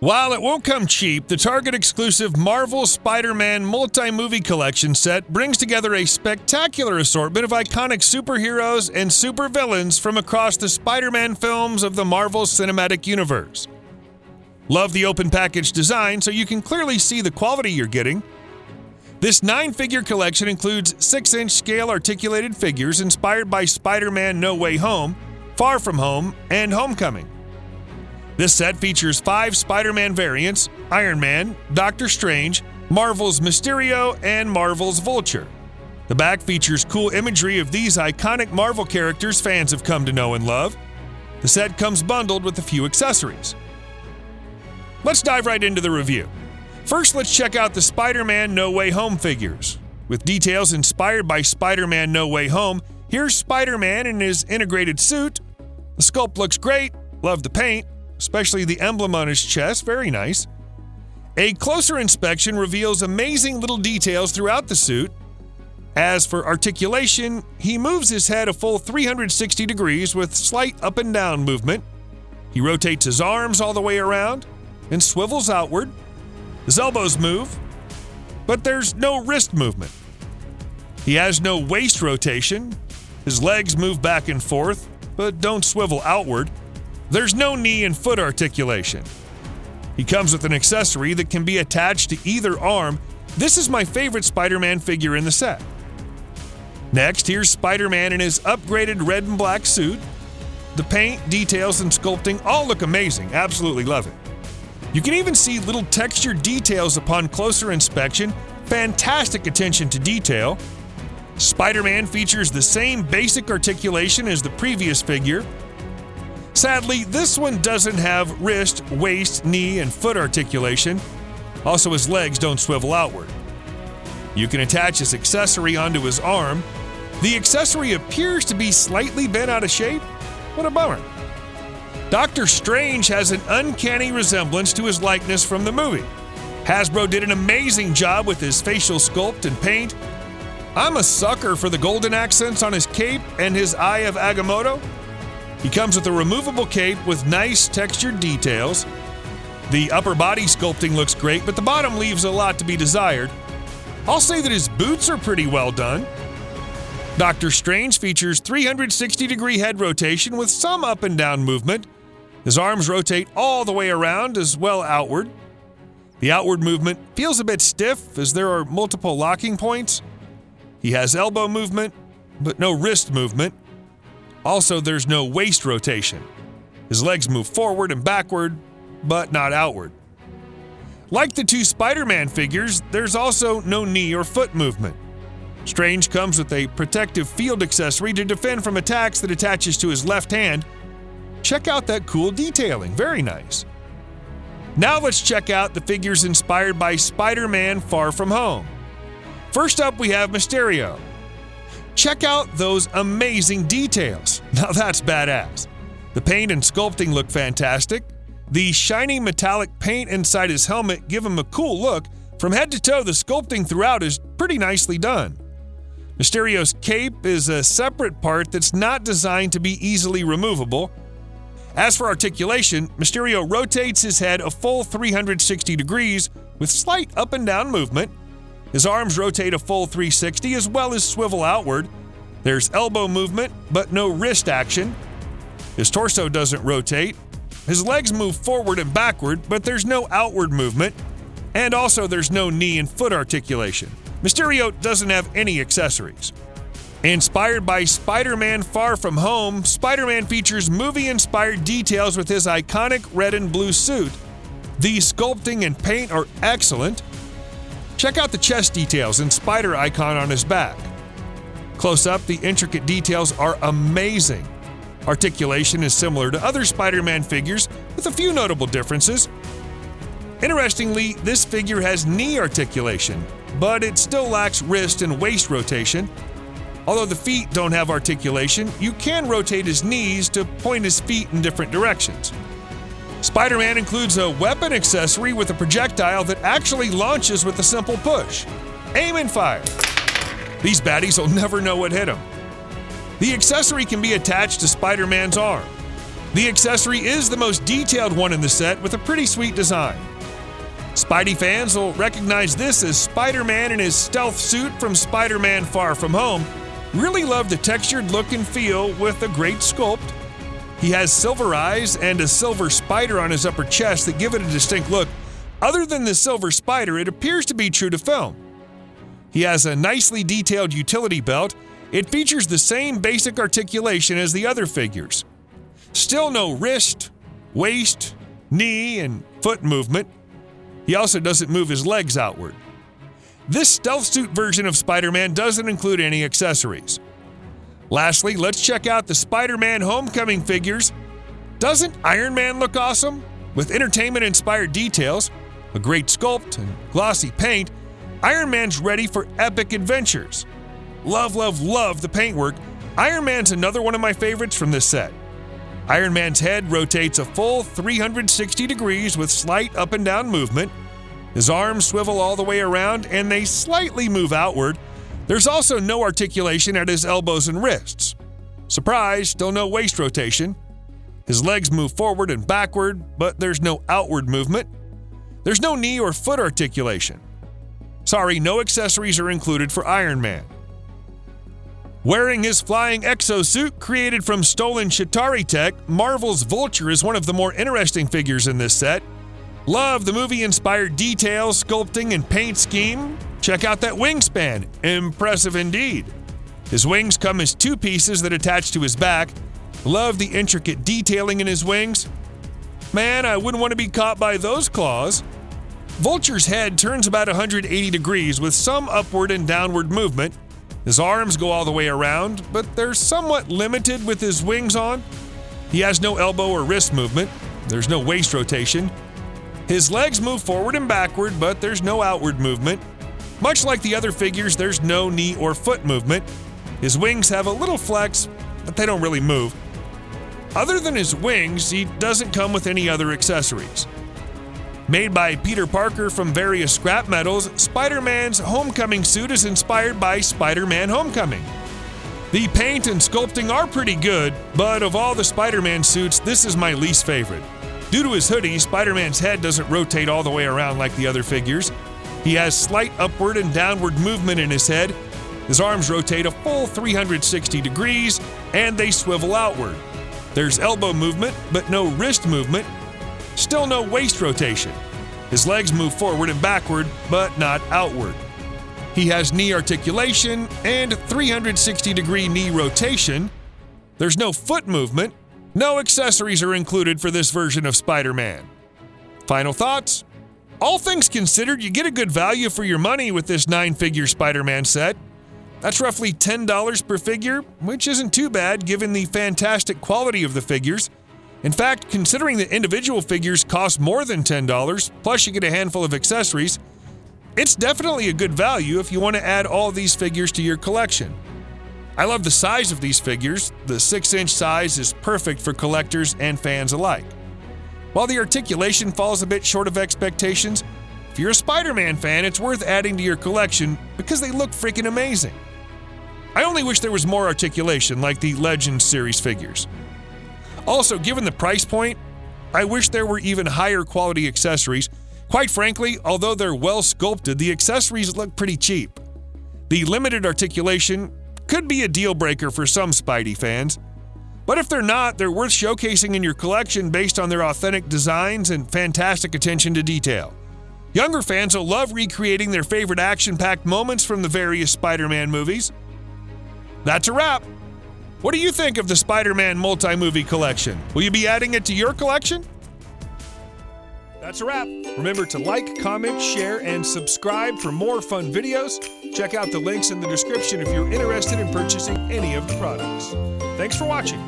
While it won't come cheap, the Target-exclusive Marvel Spider-Man multi-movie collection set brings together a spectacular assortment of iconic superheroes and supervillains from across the Spider-Man films of the Marvel Cinematic Universe. Love the open package design so you can clearly see the quality you're getting. This 9-figure collection includes 6-inch scale articulated figures inspired by Spider-Man No Way Home, Far From Home, and Homecoming. This set features 5 Spider-Man variants: Iron Man, Doctor Strange, Marvel's Mysterio, and Marvel's Vulture. The back features cool imagery of these iconic Marvel characters fans have come to know and love. The set comes bundled with a few accessories. Let's dive right into the review. First, let's check out the Spider-Man No Way Home figures. With details inspired by Spider-Man No Way Home, here's Spider-Man in his integrated suit. The sculpt looks great, love the paint, especially the emblem on his chest, very nice. A closer inspection reveals amazing little details throughout the suit. As for articulation, he moves his head a full 360 degrees with slight up and down movement. He rotates his arms all the way around and swivels outward. His elbows move, but there's no wrist movement. He has no waist rotation. His legs move back and forth, but don't swivel outward. There's no knee and foot articulation. He comes with an accessory that can be attached to either arm. This is my favorite Spider-Man figure in the set. Next, here's Spider-Man in his upgraded red and black suit. The paint, details, and sculpting all look amazing. Absolutely love it. You can even see little textured details upon closer inspection. Fantastic attention to detail. Spider-Man features the same basic articulation as the previous figure. Sadly, this one doesn't have wrist, waist, knee, and foot articulation. Also, his legs don't swivel outward. You can attach his accessory onto his arm. The accessory appears to be slightly bent out of shape. What a bummer. Doctor Strange has an uncanny resemblance to his likeness from the movie. Hasbro did an amazing job with his facial sculpt and paint. I'm a sucker for the golden accents on his cape and his Eye of Agamotto. He comes with a removable cape with nice textured details. The upper body sculpting looks great, but the bottom leaves a lot to be desired. I'll say that his boots are pretty well done. Doctor Strange features 360-degree head rotation with some up and down movement. His arms rotate all the way around as well outward. The outward movement feels a bit stiff as there are multiple locking points. He has elbow movement, but no wrist movement. Also, there's no waist rotation. His legs move forward and backward, but not outward. Like the 2 Spider-Man figures, there's also no knee or foot movement. Strange comes with a protective field accessory to defend from attacks that attaches to his left hand. Check out that cool detailing, very nice. Now let's check out the figures inspired by Spider-Man Far From Home. First up, we have Mysterio. Check out those amazing details. Now that's badass. The paint and sculpting look fantastic. The shiny metallic paint inside his helmet give him a cool look. From head to toe, the sculpting throughout is pretty nicely done. Mysterio's cape is a separate part that's not designed to be easily removable. As for articulation, Mysterio rotates his head a full 360 degrees with slight up and down movement. His arms rotate a full 360 as well as swivel outward. There's elbow movement, but no wrist action. His torso doesn't rotate. His legs move forward and backward, but there's no outward movement. And also there's no knee and foot articulation. Mysterio doesn't have any accessories. Inspired by Spider-Man Far From Home, Spider-Man features movie-inspired details with his iconic red and blue suit. The sculpting and paint are excellent. Check out the chest details and spider icon on his back. Close up, the intricate details are amazing. Articulation is similar to other Spider-Man figures with a few notable differences. Interestingly, this figure has knee articulation, but it still lacks wrist and waist rotation. Although the feet don't have articulation, you can rotate his knees to point his feet in different directions. Spider-Man includes a weapon accessory with a projectile that actually launches with a simple push. Aim and fire. These baddies will never know what hit them. The accessory can be attached to Spider-Man's arm. The accessory is the most detailed one in the set with a pretty sweet design. Spidey fans will recognize this as Spider-Man in his stealth suit from Spider-Man Far From Home. Really love the textured look and feel with a great sculpt. He has silver eyes and a silver spider on his upper chest that give it a distinct look. Other than the silver spider, it appears to be true to film. He has a nicely detailed utility belt. It features the same basic articulation as the other figures. Still no wrist, waist, knee, and foot movement. He also doesn't move his legs outward. This stealth suit version of Spider-Man doesn't include any accessories. Lastly, let's check out the SpiderMan Homecoming figures. Doesn't Iron Man look awesome? With entertainment-inspired details, a great sculpt, and glossy paint, Iron Man's ready for epic adventures. Love, love, love the paintwork. Iron Man's another one of my favorites from this set. Iron Man's head rotates a full 360 degrees with slight up and down movement. His arms swivel all the way around and they slightly move outward. There's also no articulation at his elbows and wrists. Surprise, still no waist rotation. His legs move forward and backward, but there's no outward movement. There's no knee or foot articulation. Sorry, no accessories are included for Iron Man. Wearing his flying exosuit created from stolen Chitauri tech, Marvel's Vulture is one of the more interesting figures in this set. Love the movie-inspired details, sculpting, and paint scheme. Check out that wingspan. Impressive indeed. His wings come as two pieces that attach to his back. Love the intricate detailing in his wings. Man, I wouldn't want to be caught by those claws. Vulture's head turns about 180 degrees with some upward and downward movement. His arms go all the way around, but they're somewhat limited with his wings on. He has no elbow or wrist movement. There's no waist rotation. His legs move forward and backward, but there's no outward movement. Much like the other figures, there's no knee or foot movement. His wings have a little flex, but they don't really move. Other than his wings, he doesn't come with any other accessories. Made by Peter Parker from various scrap metals, Spider-Man's Homecoming suit is inspired by Spider-Man Homecoming. The paint and sculpting are pretty good, but of all the Spider-Man suits, this is my least favorite. Due to his hoodie, Spider-Man's head doesn't rotate all the way around like the other figures. He has slight upward and downward movement in his head. His arms rotate a full 360 degrees, and they swivel outward. There's elbow movement, but no wrist movement. Still no waist rotation. His legs move forward and backward, but not outward. He has knee articulation and 360-degree knee rotation. There's no foot movement. No accessories are included for this version of Spider-Man. Final thoughts? All things considered, you get a good value for your money with this 9-figure Spider-Man set. That's roughly $10 per figure, which isn't too bad given the fantastic quality of the figures. In fact, considering that individual figures cost more than $10, plus you get a handful of accessories, it's definitely a good value if you want to add all these figures to your collection. I love the size of these figures. The 6-inch size is perfect for collectors and fans alike. While the articulation falls a bit short of expectations, if you're a Spider-Man fan, it's worth adding to your collection because they look freaking amazing. I only wish there was more articulation like the Legends series figures. Also, given the price point, I wish there were even higher quality accessories. Quite frankly, although they're well sculpted, the accessories look pretty cheap. The limited articulation could be a deal breaker for some Spidey fans, but if they're not, they're worth showcasing in your collection based on their authentic designs and fantastic attention to detail. Younger fans will love recreating their favorite action-packed moments from the various Spider-Man movies. That's a wrap. What do you think of the Spider-Man multi-movie collection? Will you be adding it to your collection? That's a wrap. Remember to like, comment, share, and subscribe for more fun videos. Check out the links in the description if you're interested in purchasing any of the products. Thanks for watching.